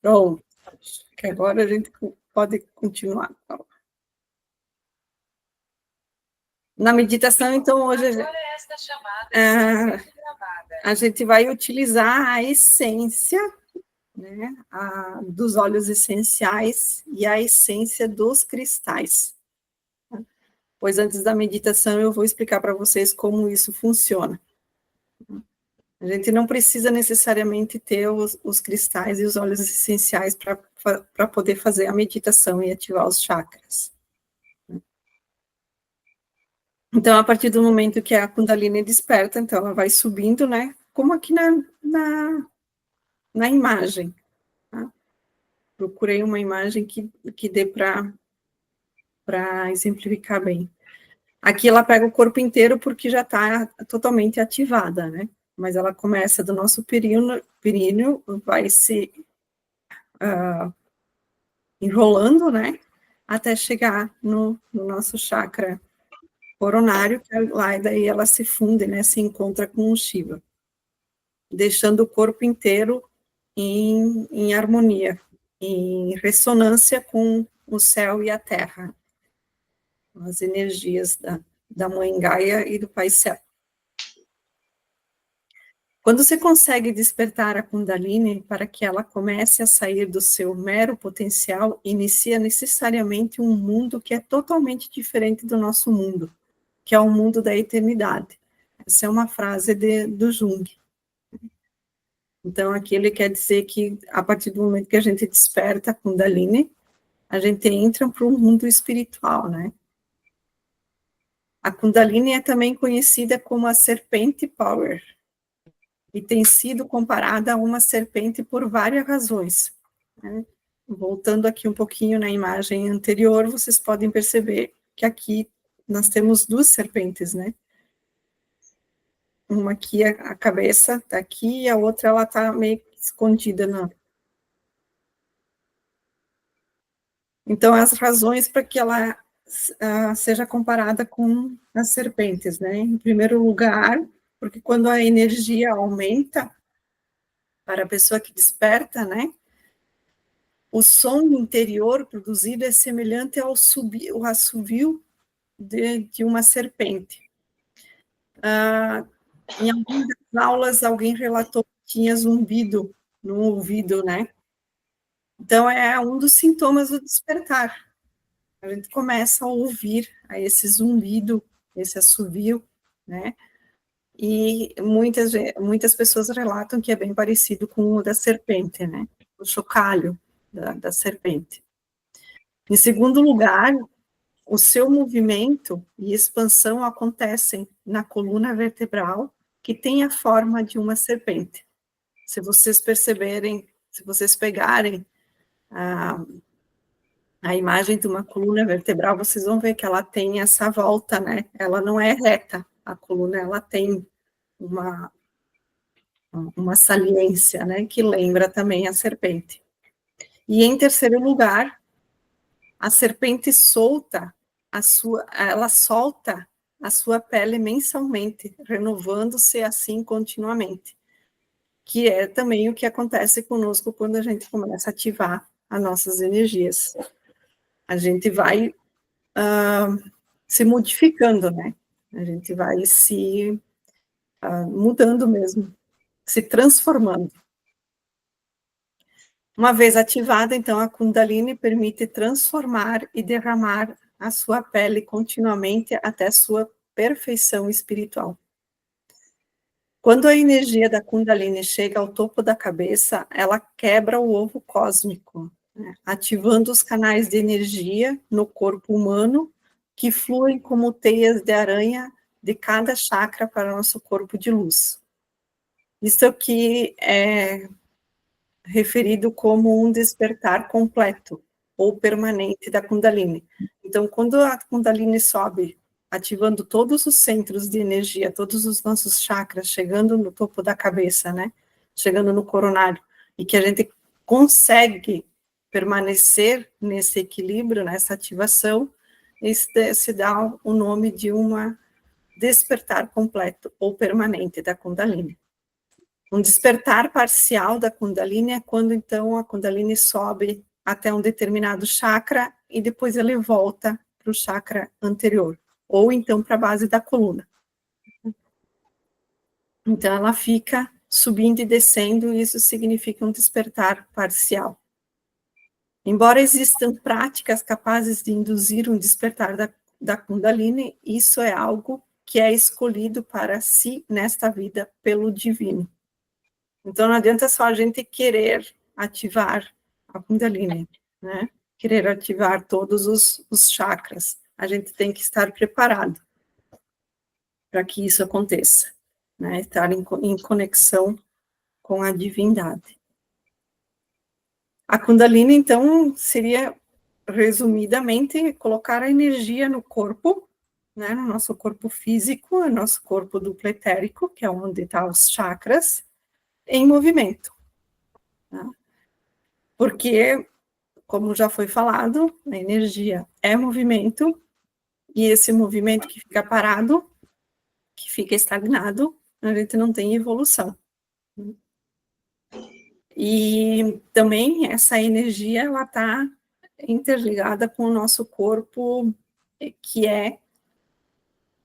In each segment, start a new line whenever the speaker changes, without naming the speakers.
Pronto, acho que agora a gente pode continuar. Na meditação, então, hoje a gente vai utilizar a essência, né, dos óleos essenciais e a essência dos cristais. Pois antes da meditação eu vou explicar para vocês como isso funciona. A gente não precisa necessariamente ter os cristais e os óleos essenciais para poder fazer a meditação e ativar os chakras. Então, a partir do momento que a Kundalini desperta, então ela vai subindo, né? Como aqui na imagem. Tá? Procurei uma imagem que dê para exemplificar bem. Aqui ela pega o corpo inteiro porque já está totalmente ativada, né? Mas ela começa do nosso períneo vai se enrolando, né? Até chegar no nosso chakra coronário, que lá daí ela se funde, né? Se encontra com o Shiva, deixando o corpo inteiro em harmonia, em ressonância com o céu e a terra, as energias da Mãe Gaia e do Pai Céu. Quando você consegue despertar a Kundalini para que ela comece a sair do seu mero potencial, inicia necessariamente um mundo que é totalmente diferente do nosso mundo, que é o mundo da eternidade. Essa é uma frase do Jung. Então, aqui ele quer dizer que, a partir do momento que a gente desperta a Kundalini, a gente entra para o mundo espiritual, né? A Kundalini é também conhecida como a Serpente Power, e tem sido comparada a uma serpente por várias razões. Né? Voltando aqui um pouquinho na imagem anterior, vocês podem perceber que aqui nós temos duas serpentes, né? Uma aqui, a cabeça está aqui, e a outra ela está meio escondida. Então, as razões para que ela seja comparada com as serpentes, né? Em primeiro lugar, porque quando a energia aumenta, para a pessoa que desperta, né? O som interior produzido é semelhante ao assovio de uma serpente. Em algumas aulas, alguém relatou que tinha zumbido no ouvido, né? Então, é um dos sintomas do despertar. A gente começa a ouvir esse zumbido, esse assovio, né? E muitas pessoas relatam que é bem parecido com o da serpente, né? O chocalho da serpente. Em segundo lugar, o seu movimento e expansão acontecem na coluna vertebral, que tem a forma de uma serpente. Se vocês perceberem, se vocês pegarem a imagem de uma coluna vertebral, vocês vão ver que ela tem essa volta, né? Ela não é reta, a coluna, ela tem uma saliência, né? Que lembra também a serpente. E em terceiro lugar, a serpente ela solta a sua pele mensalmente, renovando-se assim continuamente, que é também o que acontece conosco quando a gente começa a ativar as nossas energias. A gente vai se modificando, né? A gente vai se mudando mesmo, se transformando. Uma vez ativada, então, a Kundalini permite transformar e derramar a sua pele continuamente até sua perfeição espiritual. Quando a energia da Kundalini chega ao topo da cabeça, ela quebra o ovo cósmico, né, ativando os canais de energia no corpo humano, que fluem como teias de aranha de cada chakra para o nosso corpo de luz. Isso aqui é referido como um despertar completo ou permanente da Kundalini. Então, quando a Kundalini sobe, ativando todos os centros de energia, todos os nossos chakras, chegando no topo da cabeça, né? Chegando no coronário, e que a gente consegue permanecer nesse equilíbrio, nessa ativação, isso se dá o nome de uma despertar completo ou permanente da Kundalini. Um despertar parcial da Kundalini é quando, então, a Kundalini sobe até um determinado chakra e depois ele volta para o chakra anterior, ou então para a base da coluna. Então, ela fica subindo e descendo, e isso significa um despertar parcial. Embora existam práticas capazes de induzir um despertar da Kundalini, isso é algo que é escolhido para si nesta vida pelo divino. Então, não adianta só a gente querer ativar a Kundalini, né? Querer ativar todos os chakras. A gente tem que estar preparado para que isso aconteça, né? Estar em conexão com a divindade. A Kundalini, então, seria, resumidamente, colocar a energia no corpo, né? No nosso corpo físico, no nosso corpo duplo etérico, que é onde estão os chakras, em movimento. Tá? Porque, como já foi falado, a energia é movimento, e esse movimento que fica parado, que fica estagnado, a gente não tem evolução. E também essa energia, ela está interligada com o nosso corpo, que é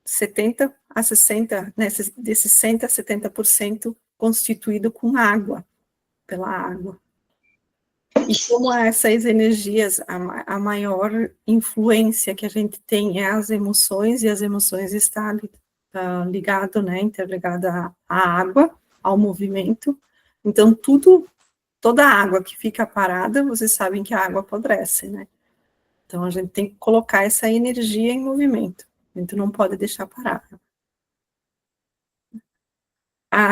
70 a 60, né, de 60 a 70% constituído com água, pela água. E como essas energias, a maior influência que a gente tem é as emoções, e as emoções estão ligado, né, interligada à água, ao movimento. Então, toda a água que fica parada, vocês sabem que a água apodrece, né? Então, a gente tem que colocar essa energia em movimento. A gente não pode deixar parar.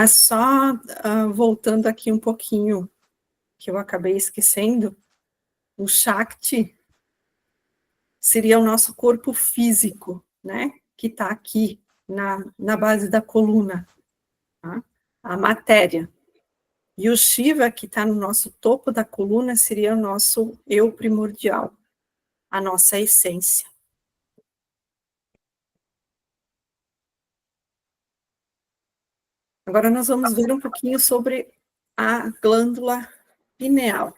Só voltando aqui um pouquinho, que eu acabei esquecendo, o Shakti seria o nosso corpo físico, né? Que está aqui na base da coluna, tá? A matéria. E o Shiva, que está no nosso topo da coluna, seria o nosso eu primordial, a nossa essência. Agora nós vamos ver um pouquinho sobre a glândula pineal.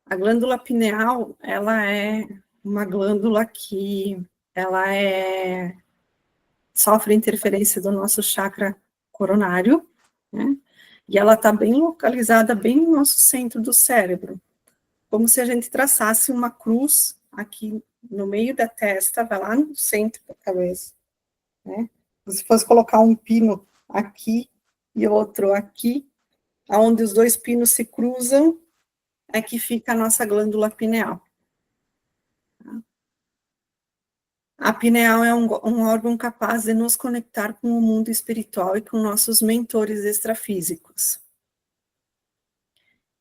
A glândula pineal, ela é uma glândula que ela sofre interferência do nosso chakra coronário, né? E ela está bem localizada, bem no nosso centro do cérebro, como se a gente traçasse uma cruz aqui no meio da testa, vai lá no centro da cabeça, né? Se fosse colocar um pino aqui e outro aqui, onde os dois pinos se cruzam, é que fica a nossa glândula pineal. A pineal é um órgão capaz de nos conectar com o mundo espiritual e com nossos mentores extrafísicos.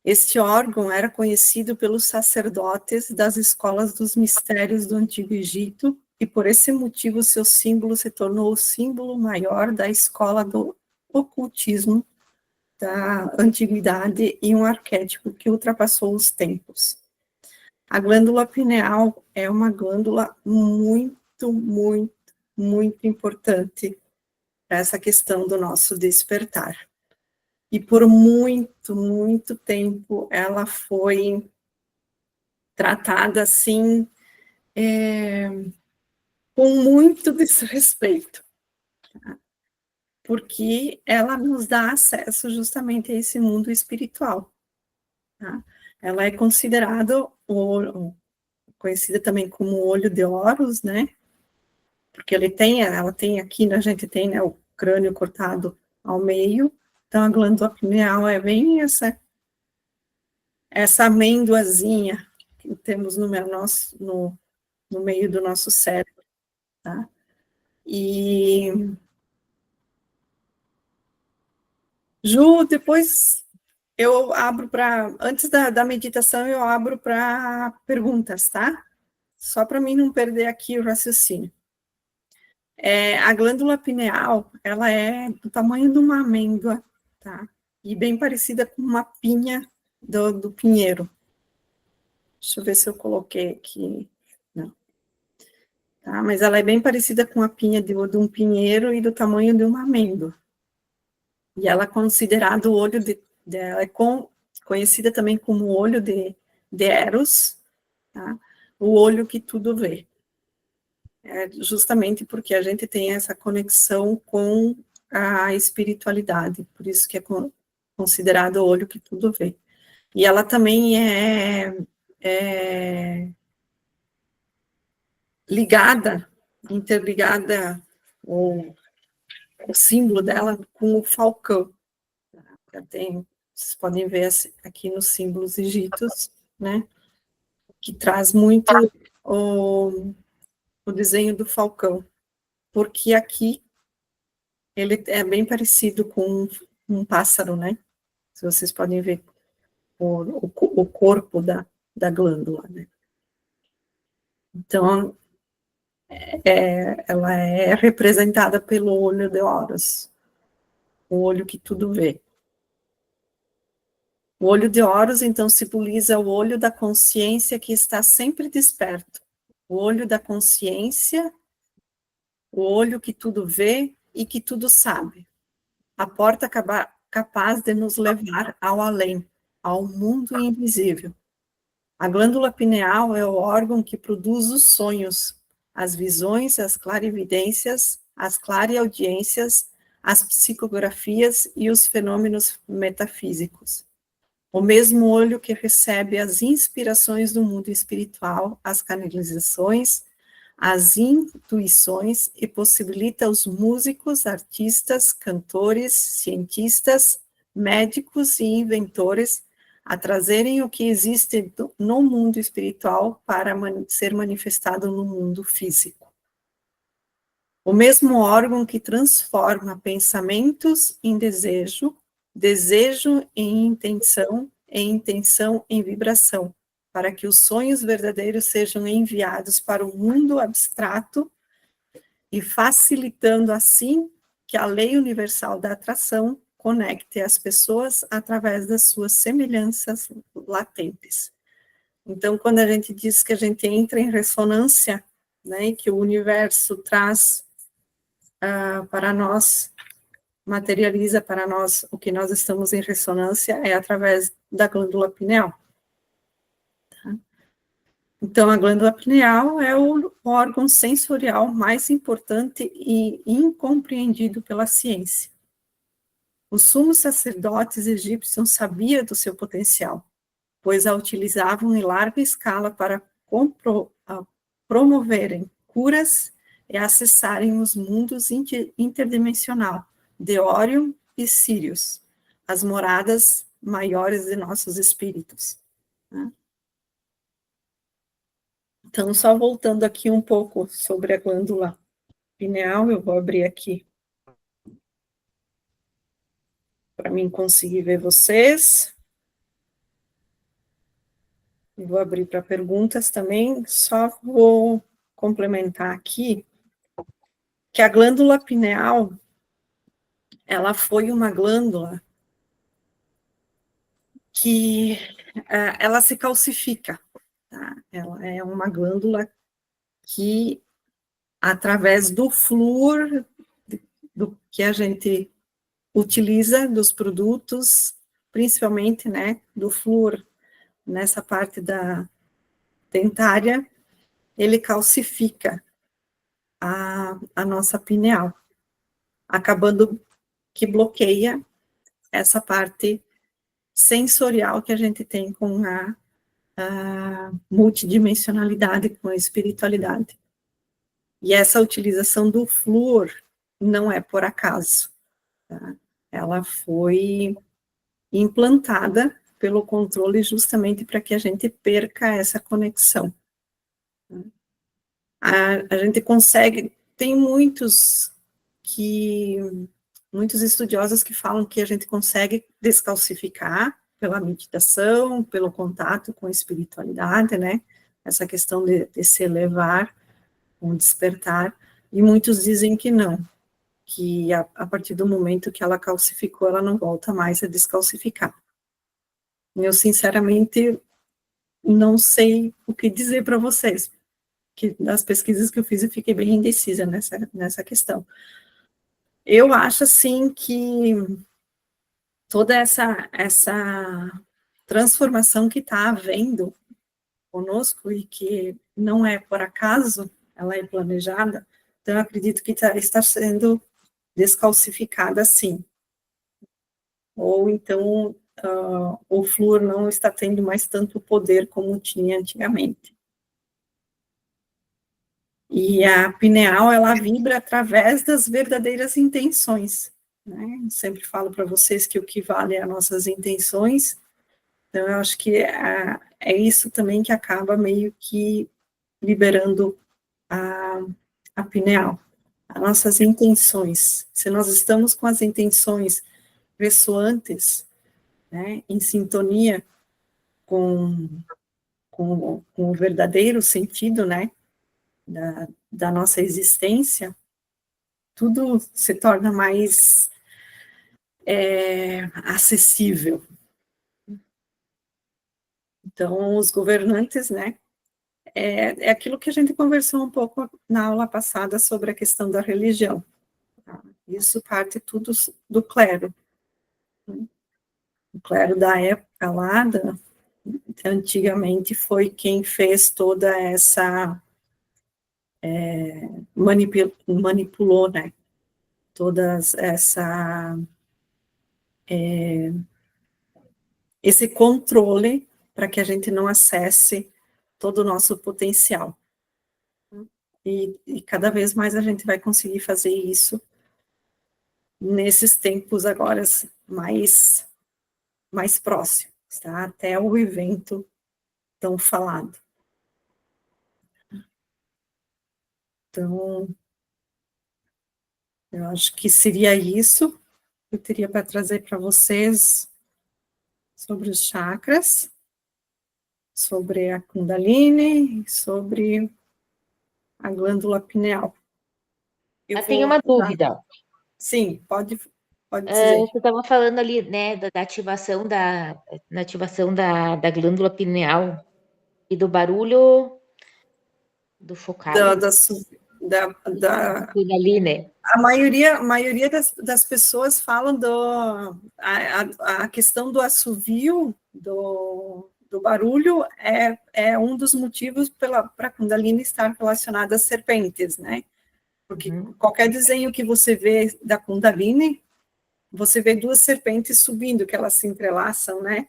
Este órgão era conhecido pelos sacerdotes das escolas dos mistérios do Antigo Egito, e por esse motivo seu símbolo se tornou o símbolo maior da escola do ocultismo da antiguidade e um arquétipo que ultrapassou os tempos. A glândula pineal é uma glândula muito, muito, muito importante para essa questão do nosso despertar. E por muito, muito tempo ela foi tratada assim, com muito desrespeito, tá? Porque ela nos dá acesso justamente a esse mundo espiritual. Tá? Ela é considerada, conhecida também como olho de Horus, né? Porque ela tem aqui, a gente tem, né, o crânio cortado ao meio, então a glândula pineal é bem essa amêndoazinha que temos no meio do nosso cérebro, tá? E, Ju, depois eu abro antes da meditação, eu abro para perguntas, tá? Só para mim não perder aqui o raciocínio. A glândula pineal, ela é do tamanho de uma amêndoa, tá? E bem parecida com uma pinha do pinheiro. Deixa eu ver se eu coloquei aqui. Não. Tá? Mas ela é bem parecida com a pinha de um pinheiro e do tamanho de uma amêndoa. E ela é considerada o olho ela é conhecida também como o olho de Eros, tá? O olho que tudo vê. É justamente porque a gente tem essa conexão com a espiritualidade, por isso que é considerado o olho que tudo vê. E ela também é ligada, interligada, o símbolo dela com o falcão. Vocês podem ver aqui nos símbolos egípcios, né, que traz muito o desenho do falcão, porque aqui ele é bem parecido com um pássaro, né, se vocês podem ver o corpo da glândula, né. Então, ela é representada pelo olho de Horus, o olho que tudo vê. O olho de Horus, então, simboliza o olho da consciência que está sempre desperto. O olho da consciência, o olho que tudo vê e que tudo sabe. A porta capaz de nos levar ao além, ao mundo invisível. A glândula pineal é o órgão que produz os sonhos, as visões, as clarividências, as clareaudiências, as psicografias e os fenômenos metafísicos. O mesmo olho que recebe as inspirações do mundo espiritual, as canalizações, as intuições e possibilita os músicos, artistas, cantores, cientistas, médicos e inventores a trazerem o que existe no mundo espiritual para ser manifestado no mundo físico. O mesmo órgão que transforma pensamentos em desejo, desejo em intenção em vibração, para que os sonhos verdadeiros sejam enviados para o mundo abstrato e facilitando assim que a lei universal da atração conecte as pessoas através das suas semelhanças latentes. Então, quando a gente diz que a gente entra em ressonância, né, que o universo traz para nós, materializa para nós o que nós estamos em ressonância, é através da glândula pineal. Tá? Então, a glândula pineal é o órgão sensorial mais importante e incompreendido pela ciência. Os sumos sacerdotes egípcios sabiam do seu potencial, pois a utilizavam em larga escala para promoverem curas e acessarem os mundos interdimensional de Órion e Sírios, as moradas maiores de nossos espíritos. Né? Então, só voltando aqui um pouco sobre a glândula pineal, eu vou abrir aqui para mim conseguir ver vocês. Eu vou abrir para perguntas também, só vou complementar aqui que a glândula pineal, ela foi uma glândula que ela se calcifica, tá? Ela é uma glândula que, através do flúor, do que a gente utiliza, dos produtos, principalmente, né, do flúor, nessa parte da dentária, ele calcifica a nossa pineal, acabando que bloqueia essa parte sensorial que a gente tem com a multidimensionalidade, com a espiritualidade. E essa utilização do flúor não é por acaso. Tá? Ela foi implantada pelo controle justamente para que a gente perca essa conexão. A gente consegue, tem muitos estudiosos que falam que a gente consegue descalcificar pela meditação, pelo contato com a espiritualidade, né? Essa questão de se elevar, um despertar, e muitos dizem que não, que a partir do momento que ela calcificou, ela não volta mais a descalcificar. Eu, sinceramente, não sei o que dizer para vocês, que das pesquisas que eu fiz, eu fiquei bem indecisa nessa questão. Eu acho, assim, que toda essa transformação que está havendo conosco e que não é por acaso, ela é planejada, então eu acredito que está sendo descalcificada sim. Ou então o flúor não está tendo mais tanto poder como tinha antigamente. E a pineal, ela vibra através das verdadeiras intenções, né? Eu sempre falo para vocês que o que vale é as nossas intenções, então eu acho que é isso também que acaba meio que liberando a pineal, as nossas intenções. Se nós estamos com as intenções ressoantes, né, em sintonia com o verdadeiro sentido, né, da nossa existência, tudo se torna mais acessível. Então, os governantes, né, é aquilo que a gente conversou um pouco na aula passada sobre a questão da religião. Tá? Isso parte tudo do clero. Né? O clero da época lá, antigamente, foi quem fez toda essa... manipulou, né, todas esse controle para que a gente não acesse todo o nosso potencial. E cada vez mais a gente vai conseguir fazer isso nesses tempos agora mais próximos, tá? Até o evento tão falado. Então, eu acho que seria isso que eu teria para trazer para vocês sobre os chakras, sobre a Kundalini, sobre a glândula pineal. Eu
Eu tenho
vou...
uma dúvida.
Sim, pode dizer.
Você estava falando ali, né, da ativação da glândula pineal e do barulho do
Da,
chocalho,
da, da, da,
Kundalini.
a maioria das pessoas falam a questão do assovio, do barulho, é um dos motivos para a Kundalini estar relacionada às serpentes, né? Porque qualquer desenho que você vê da Kundalini, você vê duas serpentes subindo, que elas se entrelaçam, né?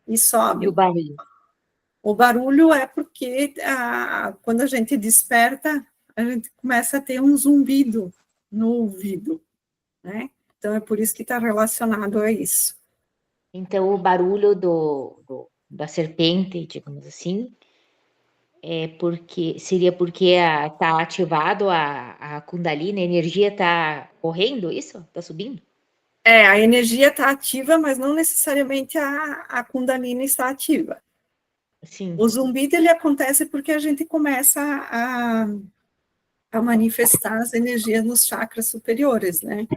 E
E o
sobem.
barulho.
O barulho é porque quando a gente desperta, a gente começa a ter um zumbido no ouvido, né? Então é por isso que está relacionado a isso.
Então, o barulho da serpente, digamos assim, seria porque está ativado a Kundalini, a energia está correndo, isso? Está subindo?
A energia está ativa, mas não necessariamente a Kundalini está ativa.
Sim.
O zumbido ele acontece porque a gente começa a manifestar as energias nos chakras superiores, né?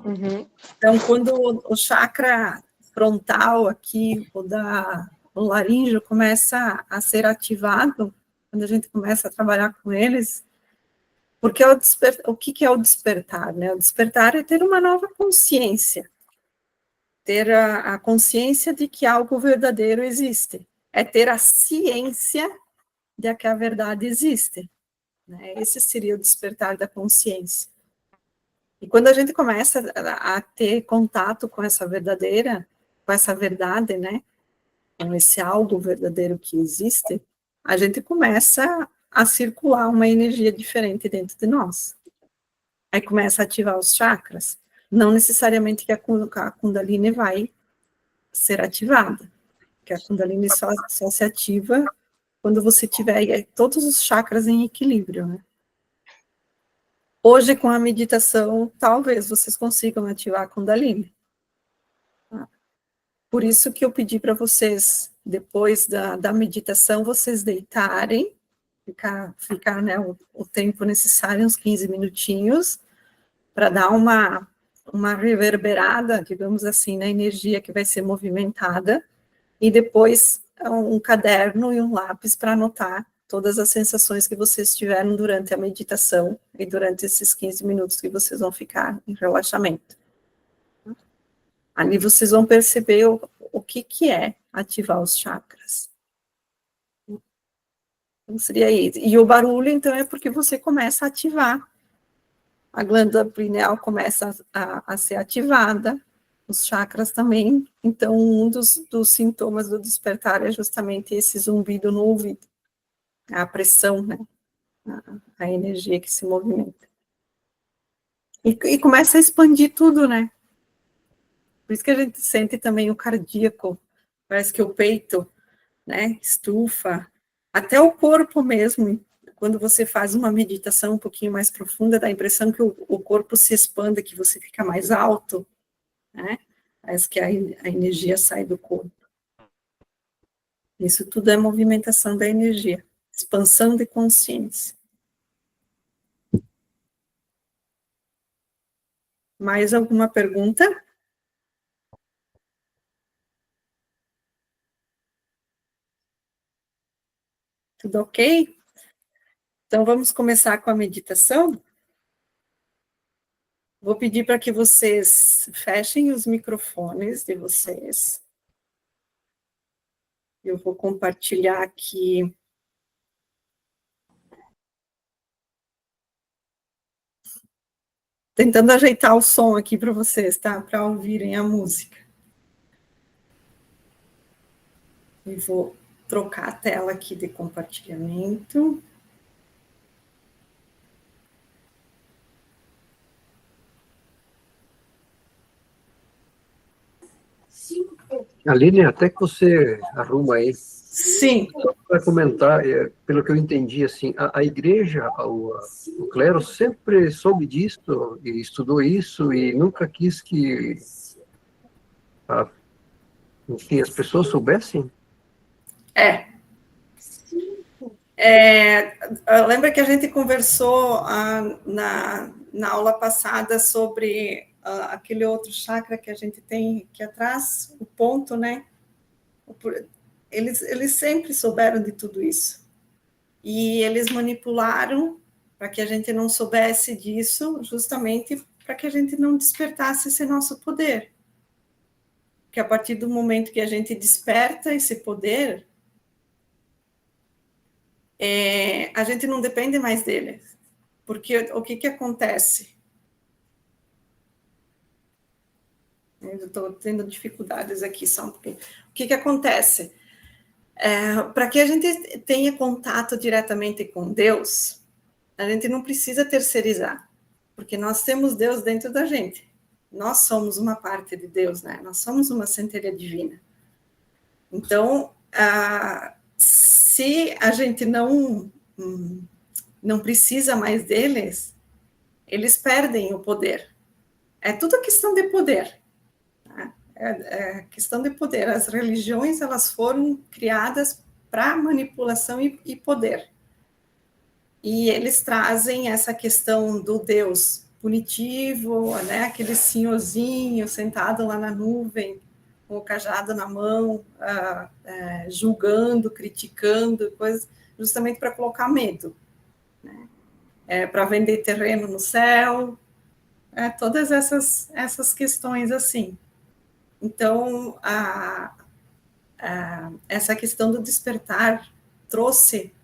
Uhum.
Então, quando o chakra frontal aqui, o laríngeo, começa a ser ativado, quando a gente começa a trabalhar com eles, porque o que é o despertar? Né? O despertar é ter uma nova consciência, ter a consciência de que algo verdadeiro existe, é ter a ciência de que a verdade existe. Né? Esse seria o despertar da consciência. E quando a gente começa a ter contato com essa verdade, né, com esse algo verdadeiro que existe, a gente começa a circular uma energia diferente dentro de nós. Aí começa a ativar os chakras. Não necessariamente que a Kundalini vai ser ativada, porque a Kundalini só se ativa quando você tiver todos os chakras em equilíbrio, né? Hoje, com a meditação, talvez vocês consigam ativar a Kundalini. Por isso que eu pedi para vocês, depois da meditação, vocês deitarem, ficar né, o tempo necessário, uns 15 minutinhos, para dar uma reverberada, digamos assim, na energia que vai ser movimentada, e depois um caderno e um lápis para anotar todas as sensações que vocês tiveram durante a meditação e durante esses 15 minutos que vocês vão ficar em relaxamento. Ali vocês vão perceber o que é ativar os chakras. Então, seria isso. E o barulho, então, é porque você começa a ativar. A glândula pineal começa a ser ativada, os chakras também. Então, um dos sintomas do despertar é justamente esse zumbido no ouvido. A pressão, né? A energia que se movimenta. E começa a expandir tudo, né? Por isso que a gente sente também o cardíaco, parece que o peito, né, estufa, até o corpo mesmo. Quando você faz uma meditação um pouquinho mais profunda, dá a impressão que o corpo se expande, que você fica mais alto, né? Parece que a energia sai do corpo. Isso tudo é movimentação da energia, expansão de consciência. Mais alguma pergunta? Tudo ok? Então, vamos começar com a meditação? Vou pedir para que vocês fechem os microfones de vocês. Eu vou compartilhar aqui. Tentando ajeitar o som aqui para vocês, tá? Para ouvirem a música. E vou trocar a tela aqui de compartilhamento.
Aline, até que você arruma aí.
Sim.
Para comentar, pelo que eu entendi, assim, a igreja, o clero sempre soube disso e estudou isso e nunca quis que, enfim, as pessoas soubessem?
Lembra que a gente conversou na aula passada sobre aquele outro chakra que a gente tem aqui atrás, o ponto, né? Eles sempre souberam de tudo isso. E eles manipularam para que a gente não soubesse disso, justamente para que a gente não despertasse esse nosso poder. Porque a partir do momento que a gente desperta esse poder, a gente não depende mais dele. Porque o que acontece? Eu estou tendo dificuldades aqui só um pouquinho. O que acontece? Para que a gente tenha contato diretamente com Deus, a gente não precisa terceirizar, porque nós temos Deus dentro da gente. Nós somos uma parte de Deus, né? Nós somos uma centelha divina. Então, se a gente não precisa mais deles, eles perdem o poder. É tudo questão de poder. Tá? É questão de poder. As religiões, elas foram criadas para manipulação e poder. E eles trazem essa questão do Deus punitivo, né? Aquele senhorzinho sentado lá na nuvem, com o cajado na mão, julgando, criticando, coisas, justamente para colocar medo, né? Para vender terreno no céu, todas essas questões assim. Então, essa questão do despertar trouxe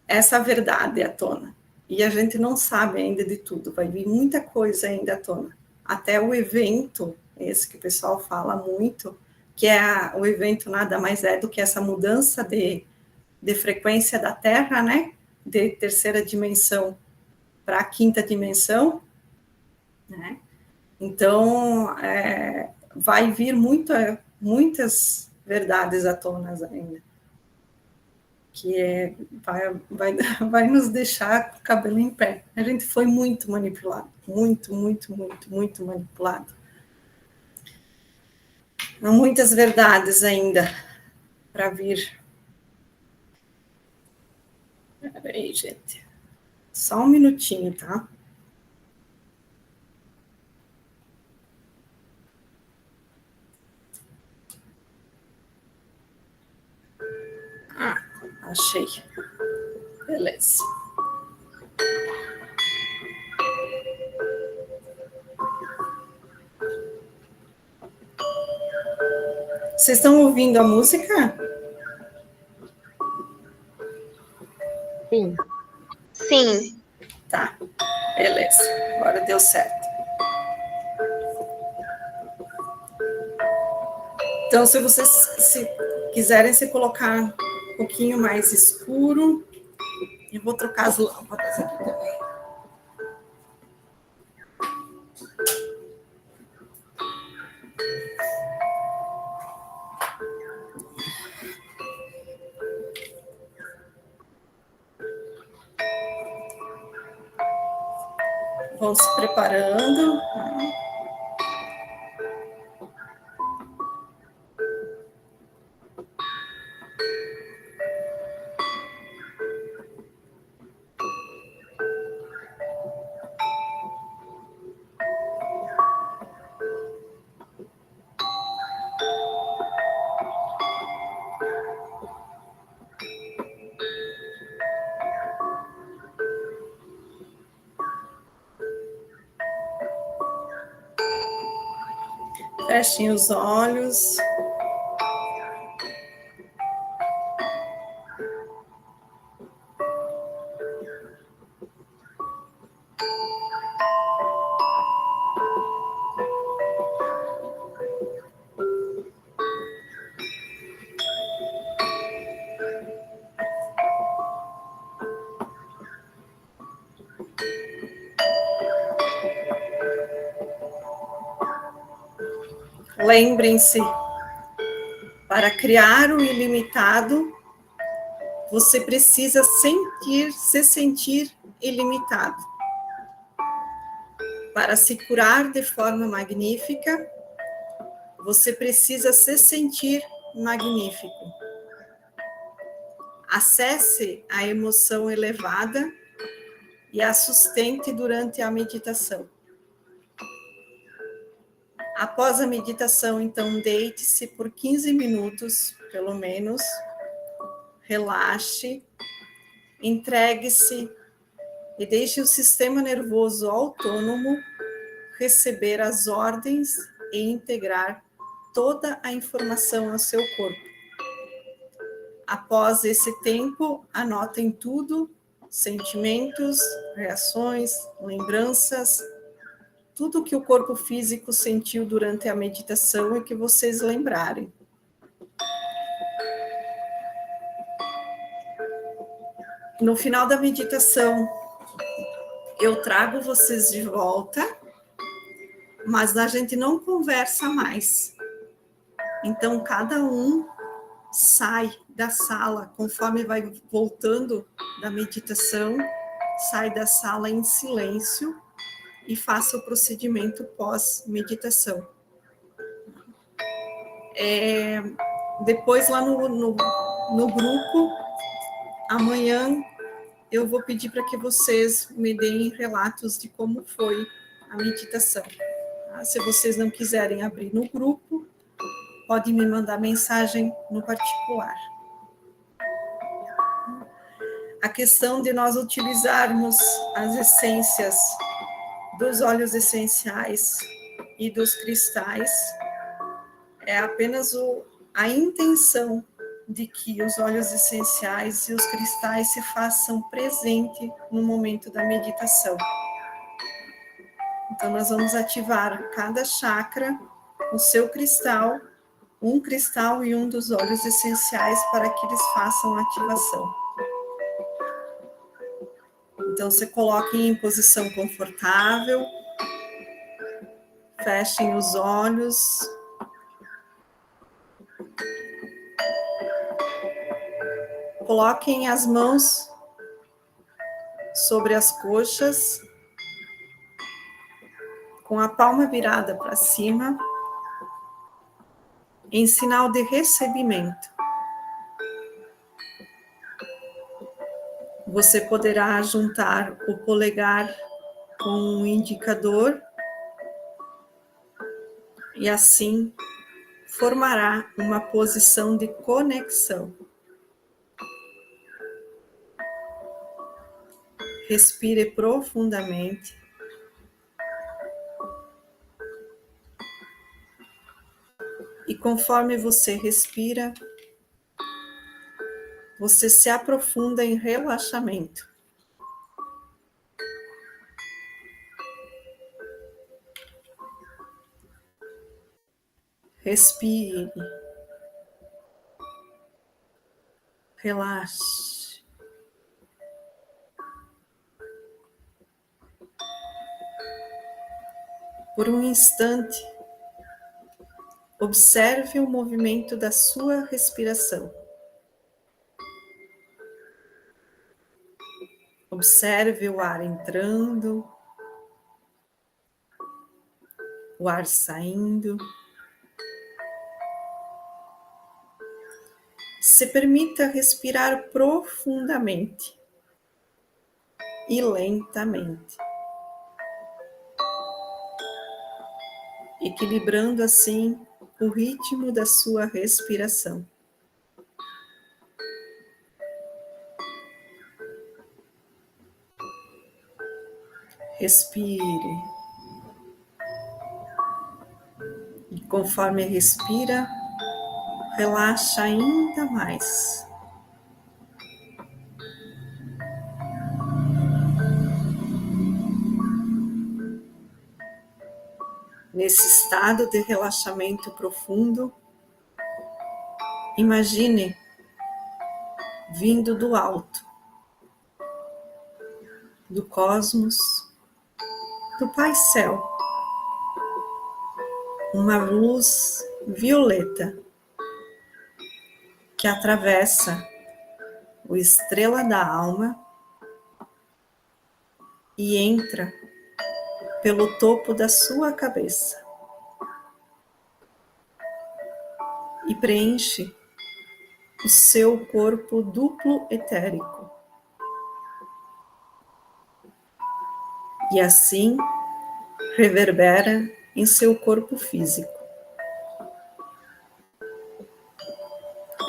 essa verdade à tona. E a gente não sabe ainda de tudo, vai vir muita coisa ainda à tona. Até o evento, esse que o pessoal fala muito, que o evento nada mais é do que essa mudança de frequência da Terra, né? De terceira dimensão para a quinta dimensão, né? Então, vai vir muitas verdades à tona ainda, que vai nos deixar com o cabelo em pé. A gente foi muito manipulado, muito manipulado. Há muitas verdades ainda para vir. Peraí, gente. Só um minutinho, tá? Achei. Beleza. Vocês estão ouvindo a música?
Sim.
Sim.
Tá, beleza. Agora deu certo. Então, se vocês quiserem se colocar um pouquinho mais escuro, eu vou trocar as lâmpadas aqui também. Vão se preparando. Fechem os olhos. Lembrem-se, para criar o ilimitado, você precisa se sentir ilimitado. Para se curar de forma magnífica, você precisa se sentir magnífico. Acesse a emoção elevada e a sustente durante a meditação. Após a meditação, então, deite-se por 15 minutos, pelo menos, relaxe, entregue-se e deixe o sistema nervoso autônomo receber as ordens e integrar toda a informação ao seu corpo. Após esse tempo, anotem tudo, sentimentos, reações, lembranças, tudo que o corpo físico sentiu durante a meditação e que vocês lembrarem. No final da meditação, eu trago vocês de volta, mas a gente não conversa mais. Então, cada um sai da sala, conforme vai voltando da meditação, sai da sala em silêncio e faça o procedimento pós-meditação. Depois, lá no grupo, amanhã, eu vou pedir para que vocês me deem relatos de como foi a meditação. Tá? Se vocês não quiserem abrir no grupo, pode me mandar mensagem no particular. A questão de nós utilizarmos as essências dos óleos essenciais e dos cristais é apenas a intenção de que os óleos essenciais e os cristais se façam presente no momento da meditação. Então, nós vamos ativar cada chakra, o seu cristal, um cristal e um dos óleos essenciais para que eles façam a ativação. Então, se coloquem em posição confortável, fechem os olhos. Coloquem as mãos sobre as coxas, com a palma virada para cima, em sinal de recebimento. Você poderá juntar o polegar com o indicador e assim formará uma posição de conexão. Respire profundamente. E conforme você respira, você se aprofunda em relaxamento. Respire. Relaxe. Por um instante, observe o movimento da sua respiração. Observe o ar entrando, o ar saindo. Se permita respirar profundamente e lentamente, equilibrando assim o ritmo da sua respiração. Respire. E conforme respira, relaxa ainda mais. Nesse estado de relaxamento profundo, imagine vindo do alto, do cosmos, do Pai Céu, uma luz violeta que atravessa o estrela da alma e entra pelo topo da sua cabeça e preenche o seu corpo duplo etérico. E assim reverbera em seu corpo físico.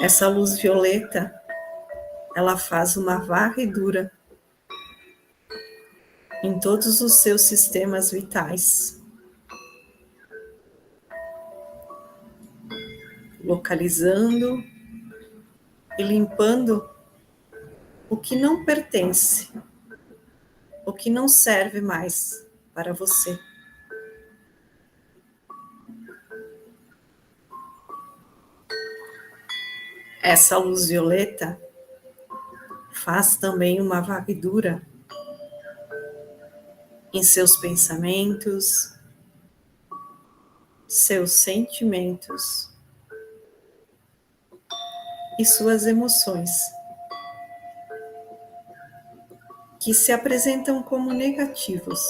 Essa luz violeta, ela faz uma varredura em todos os seus sistemas vitais, localizando e limpando o que não pertence, o que não serve mais para você. Essa luz violeta faz também uma varredura em seus pensamentos, seus sentimentos e suas emoções, que se apresentam como negativos,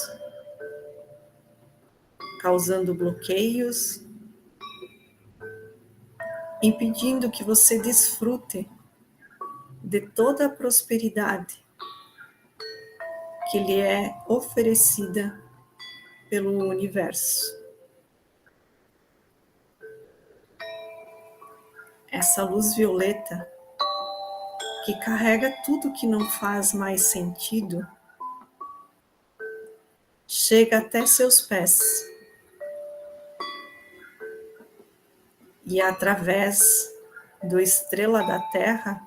causando bloqueios, impedindo que você desfrute de toda a prosperidade que lhe é oferecida pelo universo. Essa luz violeta, que carrega tudo que não faz mais sentido, chega até seus pés e, através do estrela da Terra,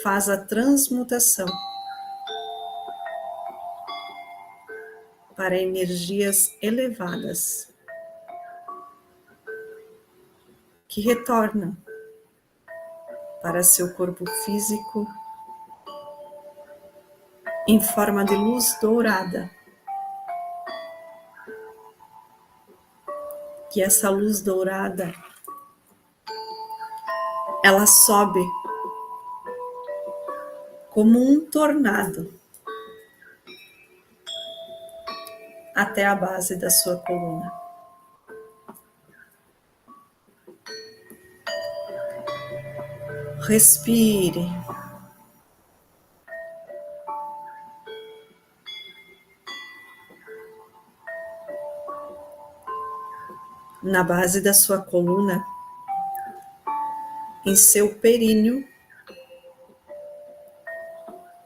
faz a transmutação para energias elevadas que retornam para seu corpo físico em forma de luz dourada. Que essa luz dourada, ela sobe como um tornado até a base da sua coluna. Respire. Na base da sua coluna, em seu períneo,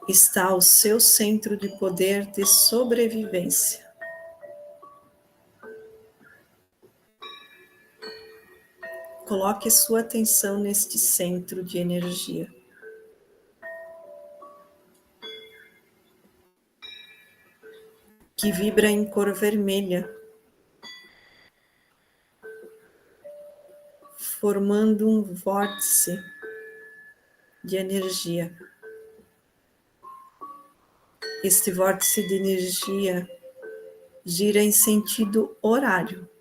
está o seu centro de poder de sobrevivência. coloque sua atenção neste centro de energia. Que vibra em cor vermelha, formando um vórtice de energia. Este vórtice de energia gira em sentido horário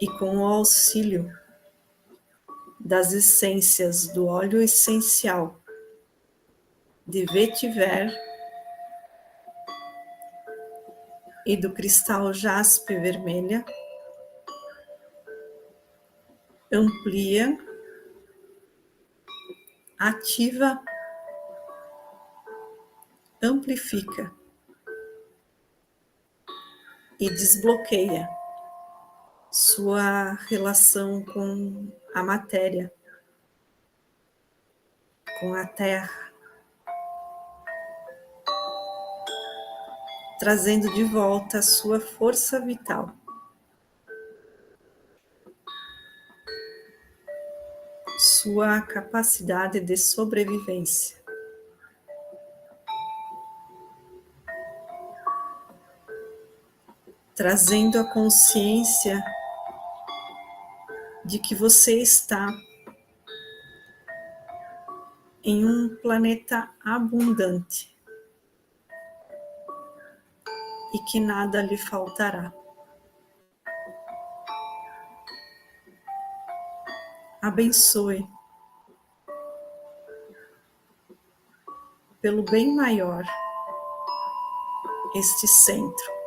e com o auxílio das essências do óleo essencial de vetiver e do cristal jaspe vermelha, amplia, ativa, amplifica e desbloqueia sua relação com a matéria, com a terra, trazendo de volta a sua força vital, sua capacidade de sobrevivência. Trazendo a consciência de que você está em um planeta abundante e que nada lhe faltará. Abençoe pelo bem maior este centro.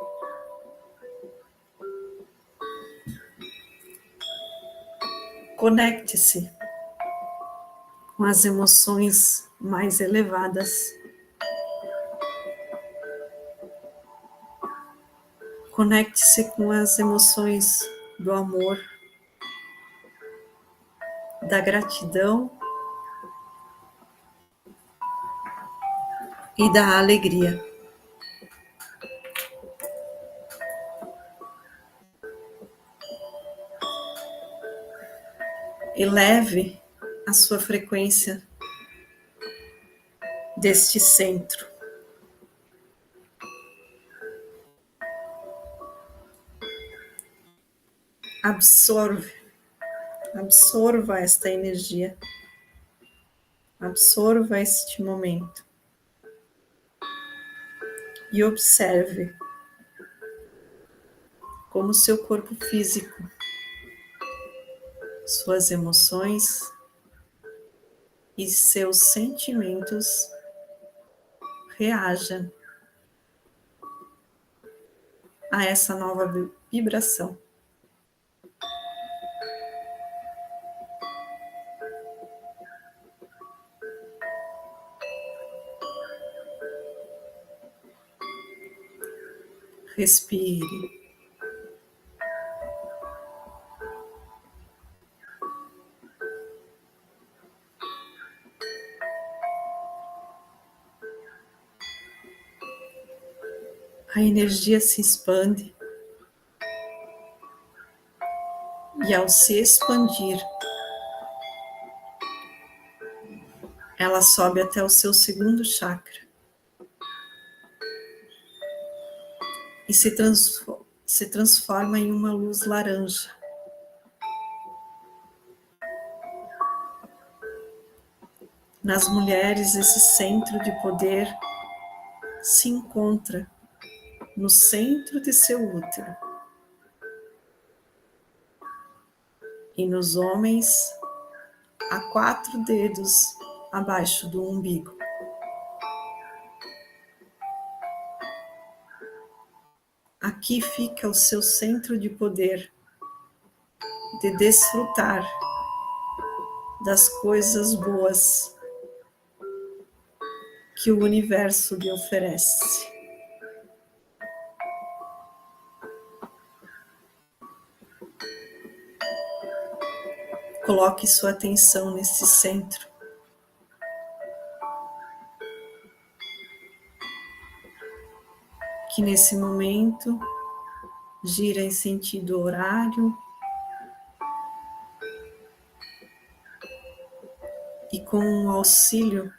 Conecte-se com as emoções mais elevadas. Conecte-se com as emoções do amor, da gratidão e da alegria. Eleve a sua frequência deste centro. Absorva esta energia. Absorva este momento. E observe como seu corpo físico, suas emoções e seus sentimentos reagem a essa nova vibração. Respire. A energia se expande e, ao se expandir, ela sobe até o seu segundo chakra e se transforma em uma luz laranja. Nas mulheres, esse centro de poder se encontra no centro de seu útero. E nos homens, a 4 dedos abaixo do umbigo. Aqui fica o seu centro de poder, de desfrutar das coisas boas que o universo lhe oferece. Coloque sua atenção nesse centro. Que nesse momento gira em sentido horário e com o auxílio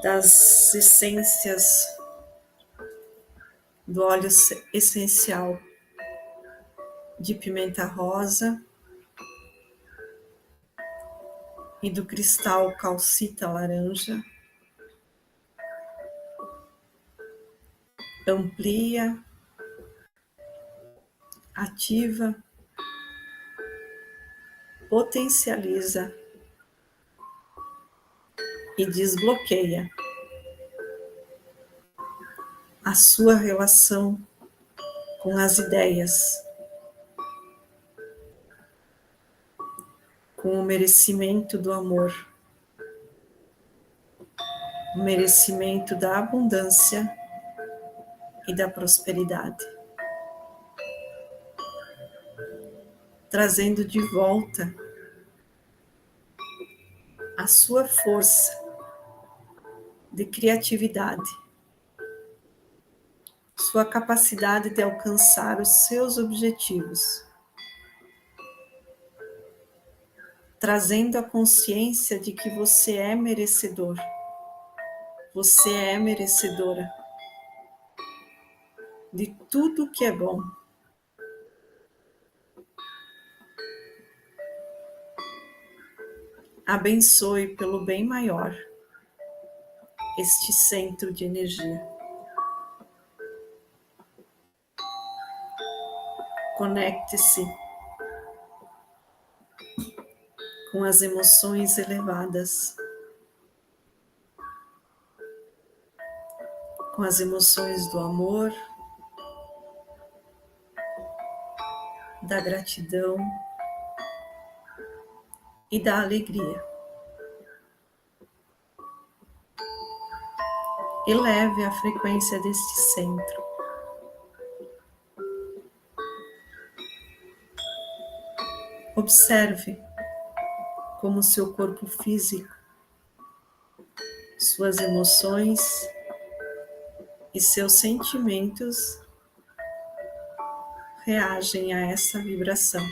das essências do óleo essencial de pimenta rosa e do cristal calcita laranja, amplia, ativa, potencializa e desbloqueia a sua relação com as ideias, com o merecimento do amor, o merecimento da abundância e da prosperidade, trazendo de volta a sua força de criatividade, sua capacidade de alcançar os seus objetivos, trazendo a consciência de que você é merecedor, você é merecedora de tudo que é bom. Abençoe pelo bem maior este centro de energia. Conecte-se com as emoções elevadas, com as emoções do amor, da gratidão e da alegria. Eleve a frequência deste centro. Observe como seu corpo físico, suas emoções e seus sentimentos reagem a essa vibração.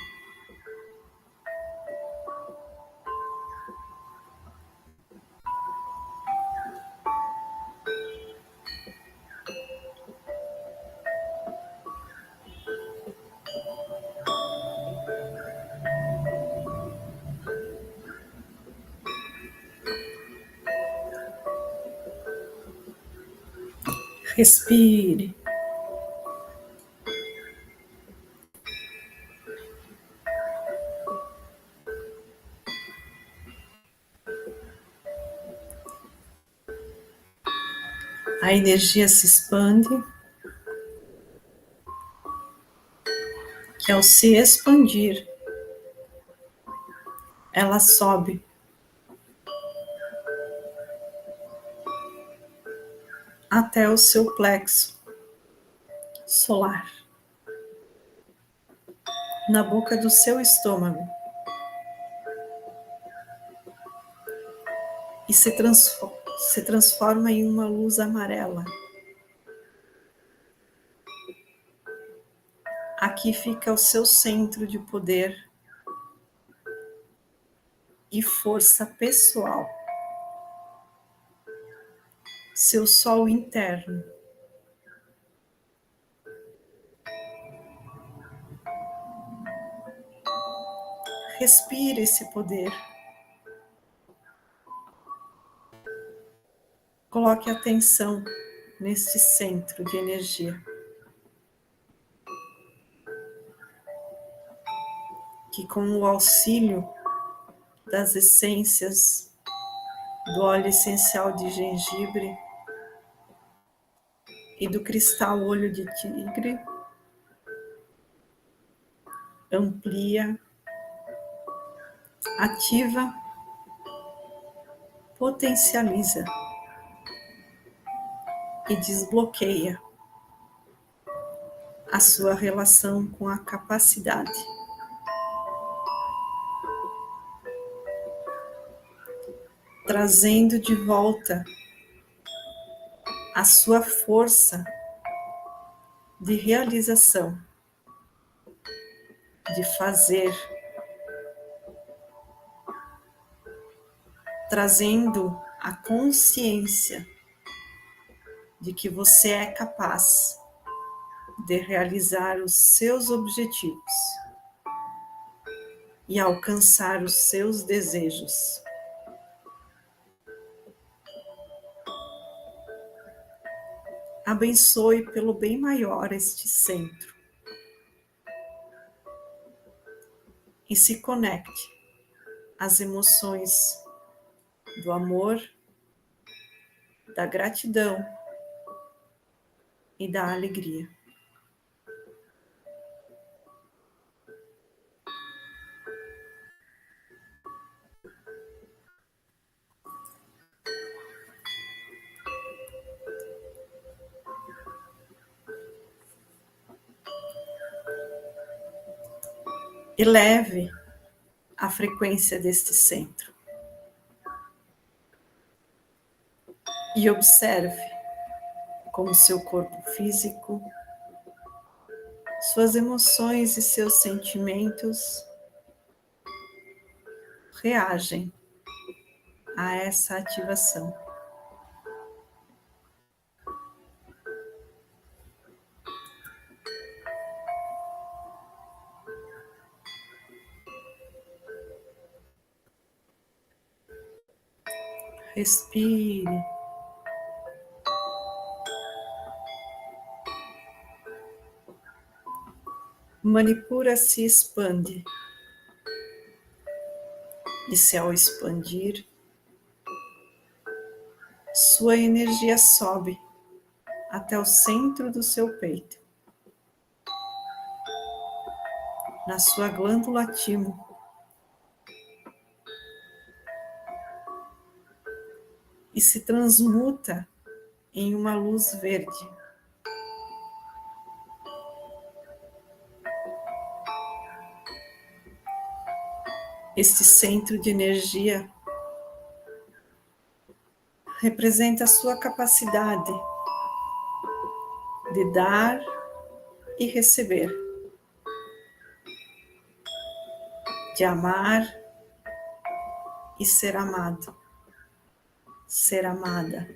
Respire. A energia se expande, que ao se expandir, ela sobe até o seu plexo solar, na boca do seu estômago, e se transforma em uma luz amarela. Aqui fica o seu centro de poder e força pessoal, seu sol interno. Respire esse poder. Coloque atenção neste centro de energia, que com o auxílio das essências do óleo essencial de gengibre e do cristal olho de tigre, amplia, ativa, potencializa e desbloqueia a sua relação com a capacidade, trazendo de volta a sua força de realização, de fazer, trazendo a consciência de que você é capaz de realizar os seus objetivos e alcançar os seus desejos. Abençoe pelo bem maior este centro e se conecte às emoções do amor, da gratidão e da alegria. Eleve a frequência deste centro e observe como seu corpo físico, suas emoções e seus sentimentos reagem a essa ativação. Respire. Manipura se expande. E se ao expandir, sua energia sobe até o centro do seu peito, na sua glândula timo. E se transmuta em uma luz verde. Este centro de energia representa a sua capacidade de dar e receber, de amar e ser amado, ser amada.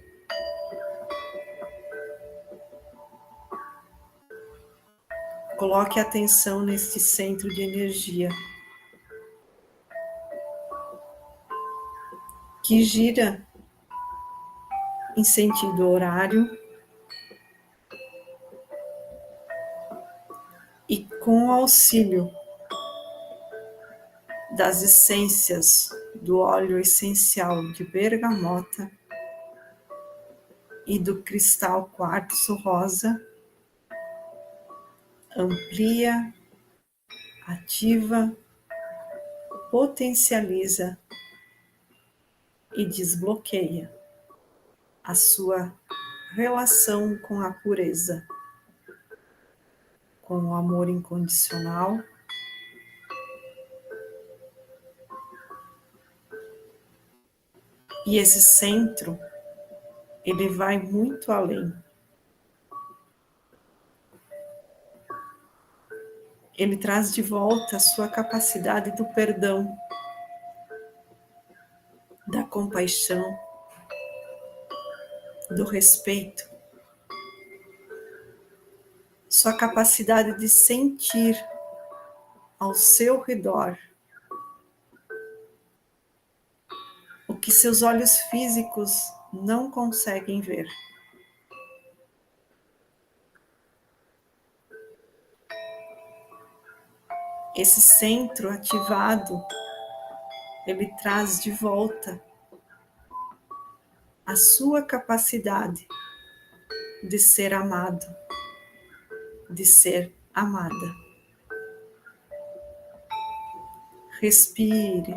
Coloque atenção neste centro de energia que gira em sentido horário e com o auxílio das essências do óleo essencial de bergamota e do cristal quartzo rosa, amplia, ativa, potencializa e desbloqueia a sua relação com a pureza, com o amor incondicional e esse centro, ele vai muito além. Ele traz de volta a sua capacidade do perdão, da compaixão, do respeito, sua capacidade de sentir ao seu redor o que seus olhos físicos não conseguem ver. Esse centro ativado, ele traz de volta a sua capacidade de ser amado, de ser amada. Respire.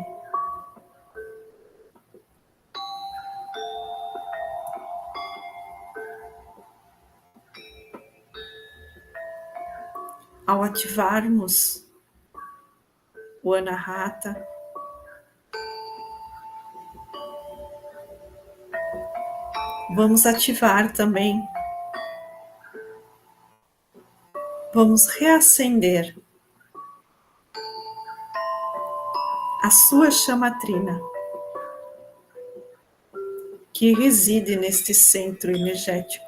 Ao ativarmos o Anahata, vamos ativar também vamos reacender a sua chama trina, que reside neste centro energético.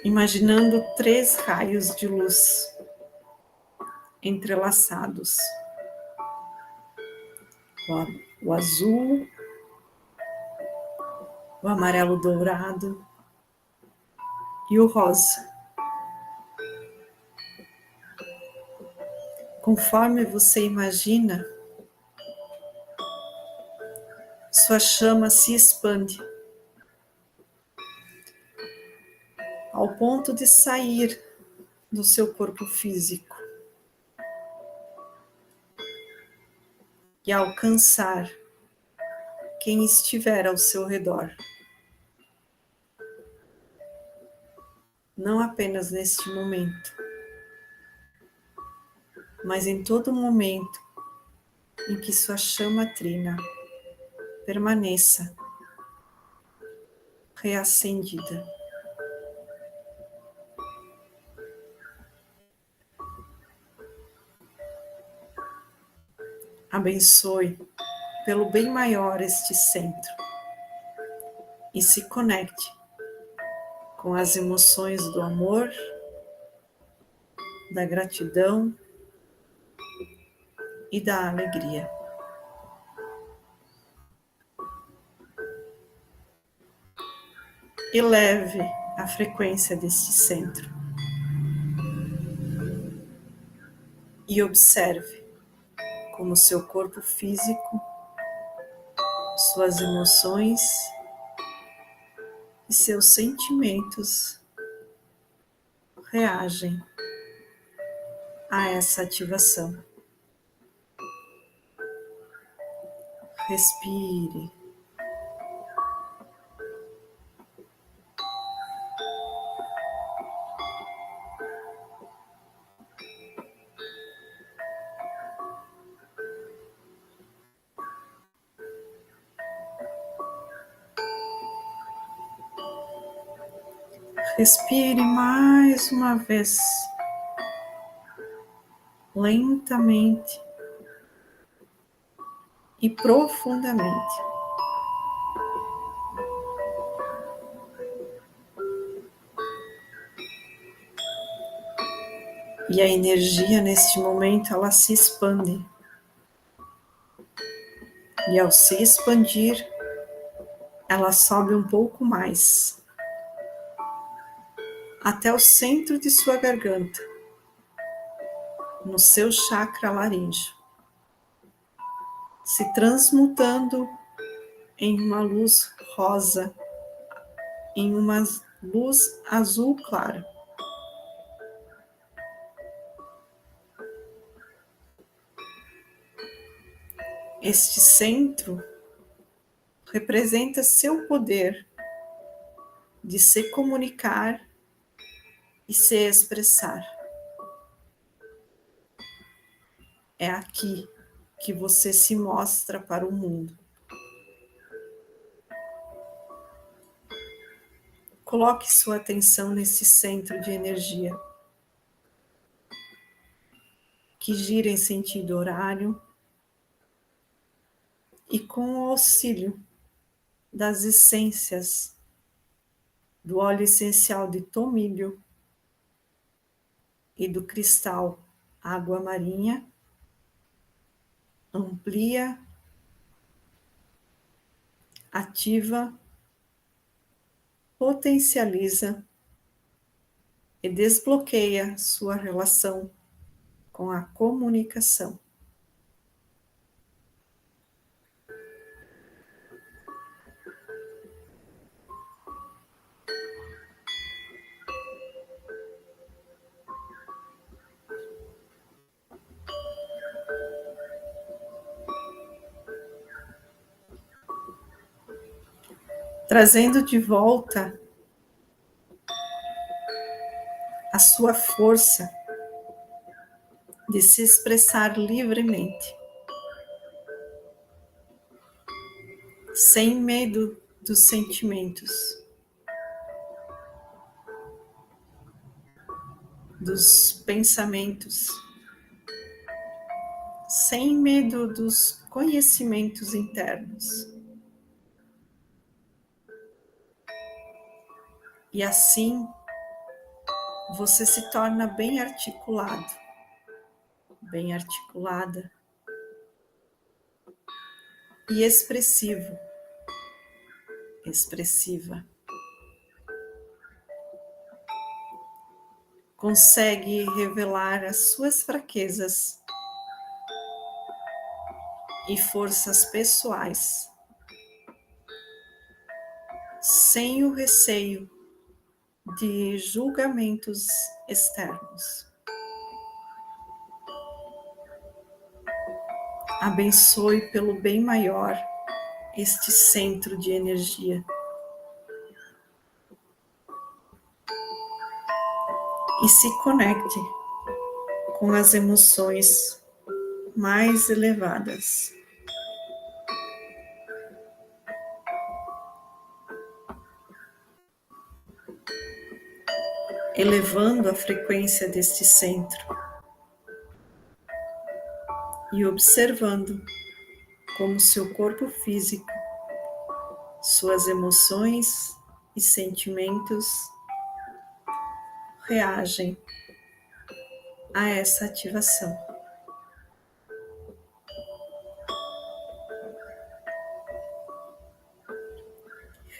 Imaginando 3 raios de luz entrelaçados. O azul, o amarelo dourado e o rosa. Conforme você imagina, sua chama se expande ao ponto de sair do seu corpo físico e alcançar quem estiver ao seu redor. Não apenas neste momento, mas em todo momento em que sua chama trina permaneça reacendida. Abençoe pelo bem maior este centro e se conecte com as emoções do amor, da gratidão e da alegria. Eleve a frequência deste centro e observe como seu corpo físico, suas emoções e seus sentimentos reagem a essa ativação. Respire. Respire mais uma vez, lentamente e profundamente. E a energia neste momento ela se expande. E ao se expandir, ela sobe um pouco mais, até o centro de sua garganta, no seu chakra laríngeo, se transmutando em uma luz rosa, em uma luz azul claro. Este centro representa seu poder de se comunicar e se expressar. É aqui que você se mostra para o mundo. Coloque sua atenção nesse centro de energia que gira em sentido horário e com o auxílio das essências do óleo essencial de tomilho e do cristal água marinha, amplia, ativa, potencializa e desbloqueia sua relação com a comunicação. Trazendo de volta a sua força de se expressar livremente, sem medo dos sentimentos, dos pensamentos, sem medo dos conhecimentos internos. E assim, você se torna bem articulado, bem articulada e expressivo, expressiva. Consegue revelar as suas fraquezas e forças pessoais, sem o receio de julgamentos externos. Abençoe pelo bem maior este centro de energia. E se conecte com as emoções mais elevadas. Elevando a frequência deste centro e observando como seu corpo físico, suas emoções e sentimentos reagem a essa ativação.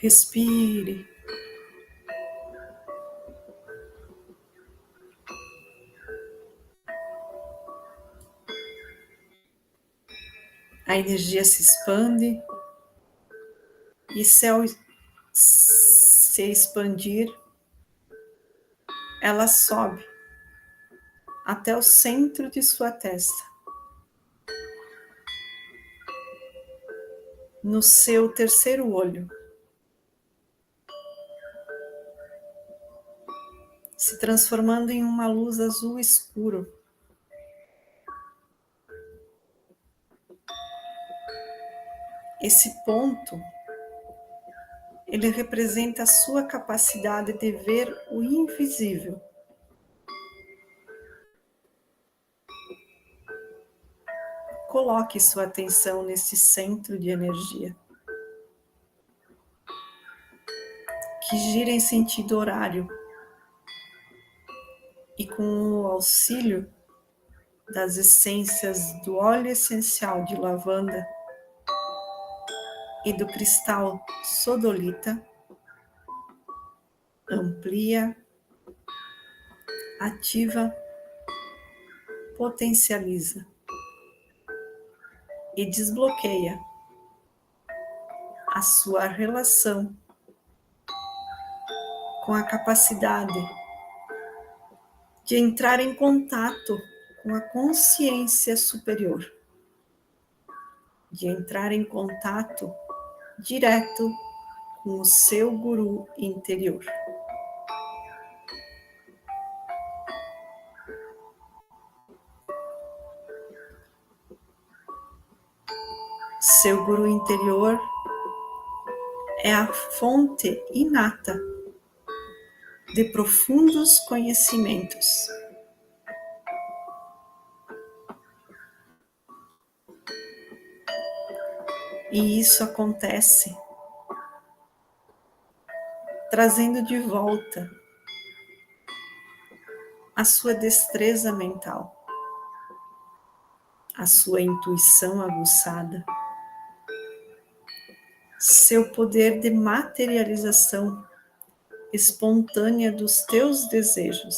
Respire. A energia se expande e ao se expandir, ela sobe até o centro de sua testa, no seu terceiro olho, se transformando em uma luz azul escuro. Esse ponto, ele representa a sua capacidade de ver o invisível. Coloque sua atenção nesse centro de energia, que gira em sentido horário, e com o auxílio das essências do óleo essencial de lavanda e do cristal sodolita, amplia, ativa, potencializa e desbloqueia a sua relação com a capacidade de entrar em contato com a consciência superior, de entrar em contato direto com o seu guru interior. Seu guru interior é a fonte inata de profundos conhecimentos. E isso acontece trazendo de volta a sua destreza mental, a sua intuição aguçada, seu poder de materialização espontânea dos teus desejos.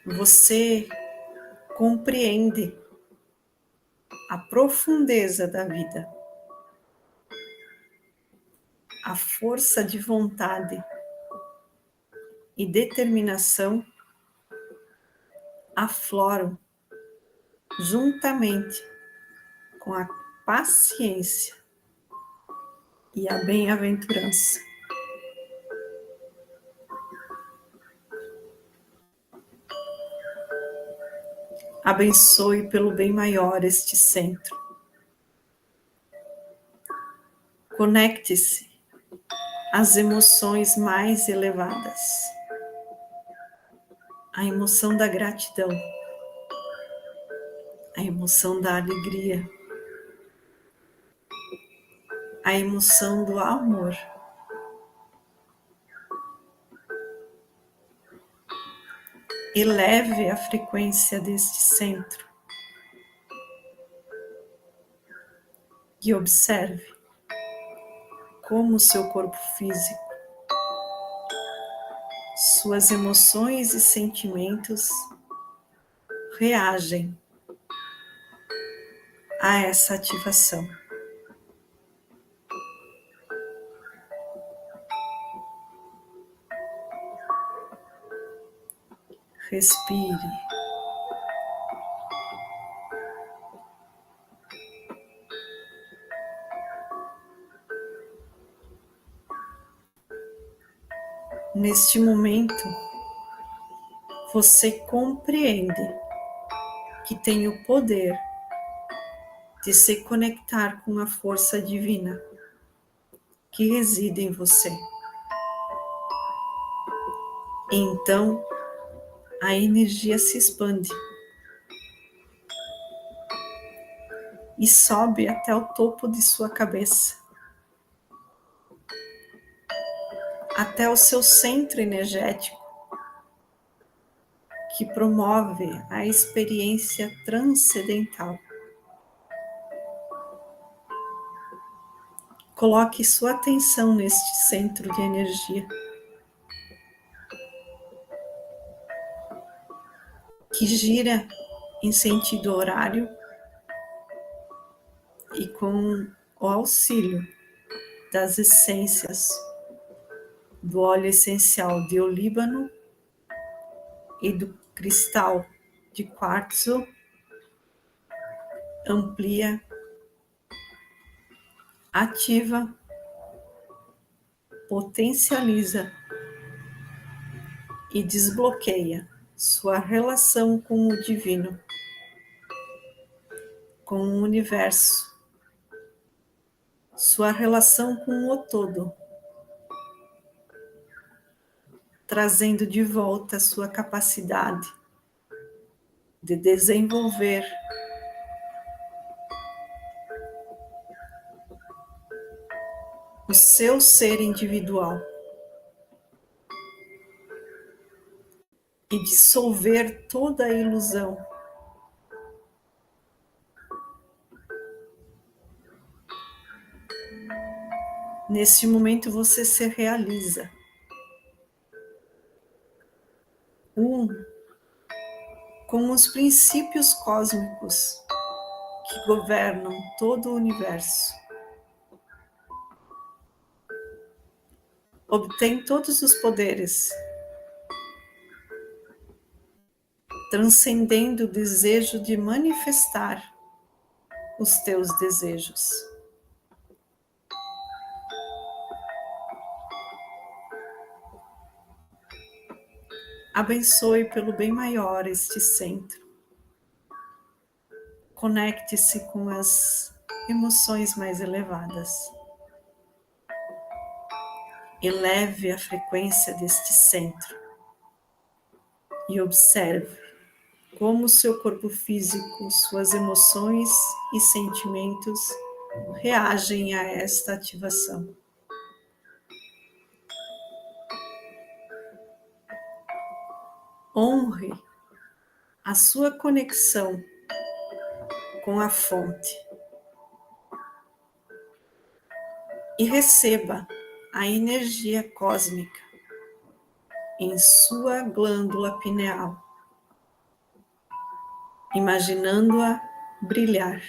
Você compreende a profundeza da vida, a força de vontade e determinação afloram juntamente com a paciência e a bem-aventurança. Abençoe pelo bem maior este centro. Conecte-se as emoções mais elevadas. A emoção da gratidão, a emoção da alegria, a emoção do amor. Eleve a frequência deste centro e observe como o seu corpo físico, suas emoções e sentimentos reagem a essa ativação. Respire. Neste momento, você compreende que tem o poder de se conectar com a força divina que reside em você. Então, a energia se expande e sobe até o topo de sua cabeça, até o seu centro energético, que promove a experiência transcendental. Coloque sua atenção neste centro de energia, que gira em sentido horário e com o auxílio das essências do óleo essencial de olíbano e do cristal de quartzo, amplia, ativa, potencializa e desbloqueia sua relação com o divino, com o universo, sua relação com o todo, trazendo de volta a sua capacidade de desenvolver o seu ser individual e dissolver toda a ilusão Neste momento você se realiza com os princípios cósmicos que governam todo o universo. Obtém todos os poderes, transcendendo o desejo de manifestar os teus desejos. Abençoe pelo bem maior este centro. Conecte-se com as emoções mais elevadas. Eleve a frequência deste centro e observe como seu corpo físico, suas emoções e sentimentos reagem a esta ativação. Honre a sua conexão com a fonte e receba a energia cósmica em sua glândula pineal, imaginando-a brilhar.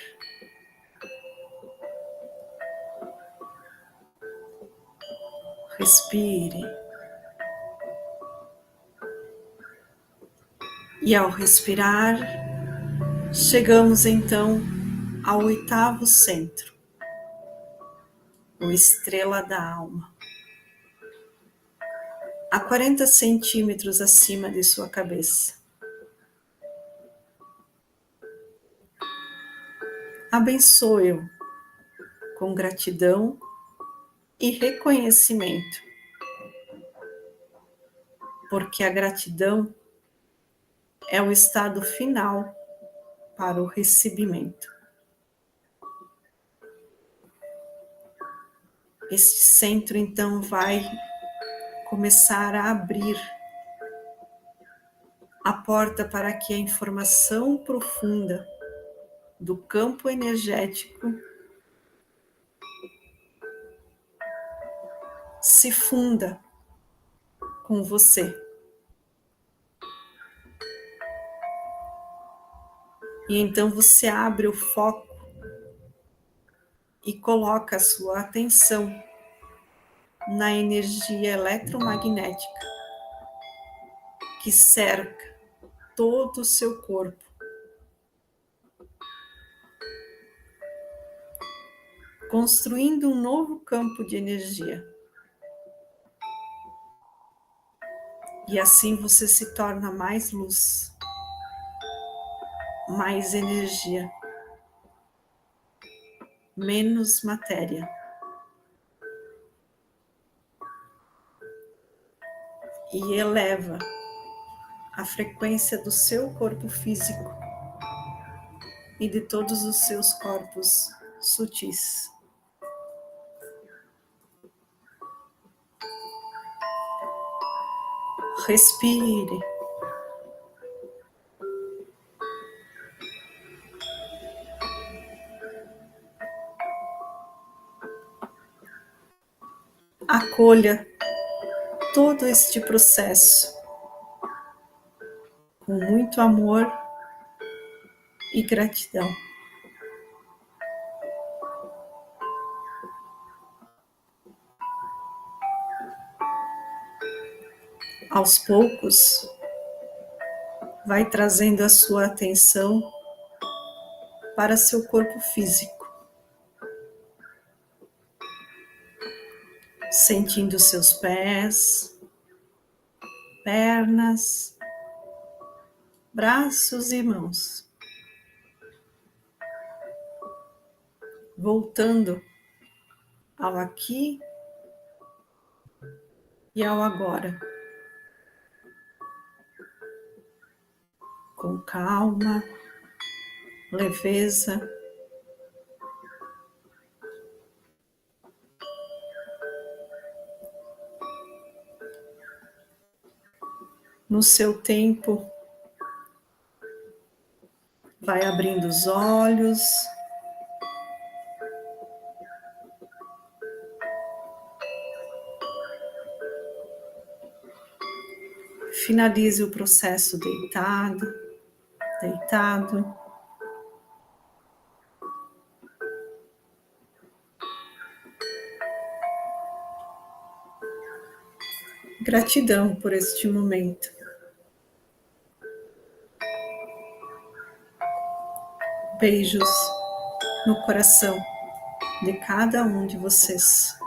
Respire. E ao respirar, chegamos então ao 8º centro, o estrela da alma, a 40 centímetros acima de sua cabeça. Abençoe-o com gratidão e reconhecimento, porque a gratidão é o estado final para o recebimento. Este centro, então, vai começar a abrir a porta para que a informação profunda do campo energético se funda com você. E então você abre o foco e coloca a sua atenção na energia eletromagnética que cerca todo o seu corpo, construindo um novo campo de energia. E assim você se torna mais luz, mais energia, menos matéria. E eleva a frequência do seu corpo físico e de todos os seus corpos sutis. Respire. Acolha todo este processo com muito amor e gratidão. Aos poucos, vai trazendo a sua atenção para seu corpo físico, sentindo seus pés, pernas, braços e mãos. Voltando ao aqui e ao agora. Com calma, leveza. No seu tempo, vai abrindo os olhos. Finalize o processo deitado. Gratidão por este momento. Beijos no coração de cada um de vocês.